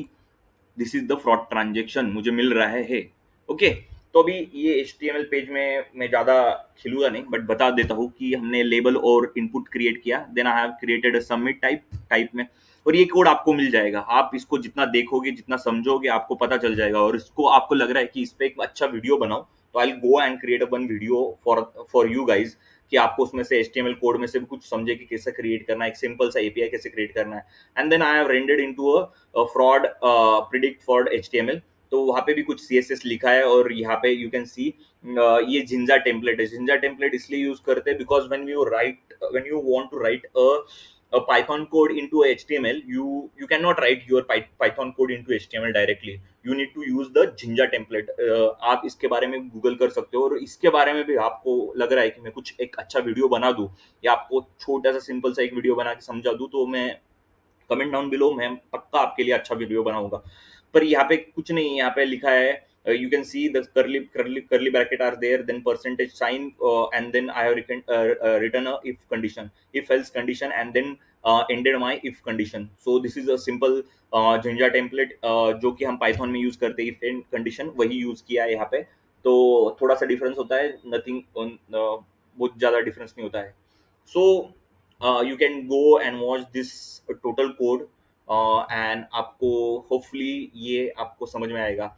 this is the fraud transaction मुझे मिल रहा है। ओके, तो अभी ये HTML पेज में मैं ज्यादा खिलूंगा नहीं, बट बता देता हूँ कि हमने लेबल और इनपुट क्रिएट किया। Then I have created a submit type, type में, और ये कोड आपको मिल जाएगा। आप इसको जितना देखोगे, जितना समझोगे, आपको पता चल जाएगा। और इसको आपको लग रहा है कि इस पे एक अच्छा वीडियो बनाओ, तो I go and create one video for you guys, कि आपको उसमें से HTML कोड में से भी कुछ समझे कि कैसे क्रिएट करना है, एक सिंपल सा API कैसे क्रिएट करना है। And then I have rendered into fraud predict for HTML। तो वहाँ पे भी कुछ CSS लिखा है, और यहाँ पे यू कैन सी ये जिंजा टेम्पलेट है। जिंजा टेम्पलेट इसलिए यूज करते हैं because when you want to write a Python code into HTML, you cannot write your Python code into HTML directly. You need to use the Jinja template. आप इसके बारे में Google कर सकते हो, और इसके बारे में भी आपको लग रहा है कि मैं कुछ एक अच्छा वीडियो बना दूं, या आपको छोटा सा सिंपल सा एक वीडियो बना के समझा दूं, तो मैं कमेंट डाउन बिलो, मैं पक्का आपके लिए अच्छा वीडियो बनाऊंगा। पर यहाँ पे कुछ नहीं, यहाँ पे लिखा है you can see the curly bracket are there, then percentage sign, and then I have written a if condition, if else condition, and then ended my if condition. So this is a simple Jinja template, जो कि हम Python में use करते हैं। if end condition वही use किया है यहाँ पे। तो थोड़ा सा डिफरेंस होता है, नथिंग, बहुत ज्यादा डिफरेंस नहीं होता है। सो you can go and watch this total code, and आपको होपफुली ये आपको समझ में आएगा।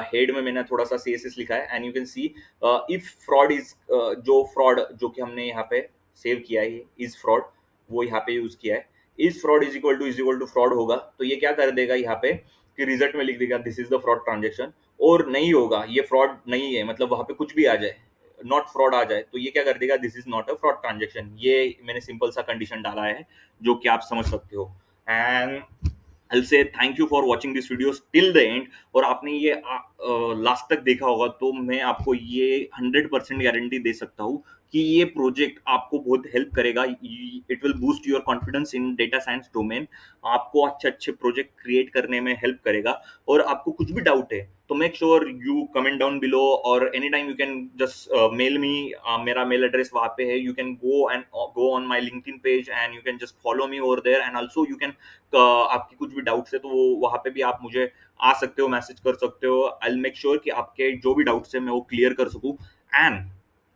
हेड में मैंने थोड़ा सा CSS लिखा है, and you can see if fraud is, जो फ्रॉड जो कि हमने यहाँ पे सेव किया है इज फ्रॉड, वो यहाँ पे यूज किया है। Is fraud is equal to fraud होगा, तो ये क्या कर देगा यहाँ पे कि रिजल्ट में लिख देगा this is the fraud transaction, और नहीं होगा, ये फ्रॉड नहीं है, मतलब वहां पे कुछ भी आ जाए, नॉट फ्रॉड आ जाए, तो ये क्या कर देगा, this is not a fraud transaction. ये मैंने सिंपल सा कंडीशन डाला है जो कि आप समझ सकते हो। And I'll say thank you for watching this video till the end। और आपने ये लास्ट तक देखा होगा, तो मैं आपको ये 100% गारंटी दे सकता हूँ कि ये प्रोजेक्ट आपको बहुत हेल्प करेगा। It will boost your confidence in data science domain, आपको अच्छे अच्छे प्रोजेक्ट क्रिएट करने में हेल्प करेगा। और आपको कुछ भी डाउट है तो make sure you comment down below, और any time you can just mail me. मेरा मेल एड्रेस वहाँ पे है, you can go on my LinkedIn page and you can just follow me over there. And also you can, आपकी कुछ भी doubts है तो वो वहाँ पे भी आप मुझे आ सकते हो, मैसेज कर सकते हो। आई विल मेक श्योर कि आपके जो भी डाउट्स है मैं वो क्लियर कर सकूँ। एंड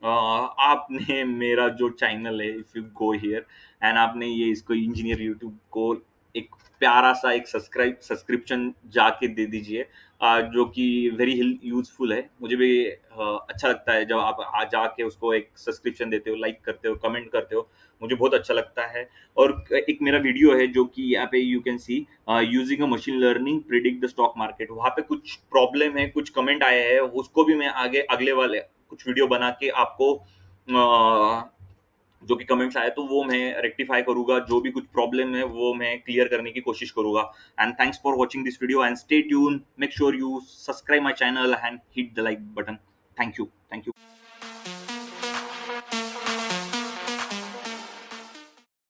आपने मेरा जो चैनल है, if you go here and आपने ये इसको इंजीनियर यूट्यूब को एक प्यारा सा एक सब्सक्रिप्शन जाके दे दीजिए, जो कि वेरी यूजफुल है। मुझे भी अच्छा लगता है जब आप आ जाके उसको एक सब्सक्रिप्शन देते हो, लाइक करते हो, कमेंट करते हो, मुझे बहुत अच्छा लगता है। और एक मेरा वीडियो है जो कि यहाँ पे you can C using a machine learning predict the stock market, वहाँ पे कुछ प्रॉब्लम है, कुछ कमेंट आए हैं, उसको भी मैं आगे अगले वाले कुछ वीडियो बना के आपको जो कि कमेंट्स आए तो वो मैं रेक्टिफाई करूंगा, जो भी कुछ प्रॉब्लम है वो मैं क्लियर करने की कोशिश करूंगा। And thanks for watching this video and stay tune, make sure you subscribe my channel and hit the like button. Thank you, thank you.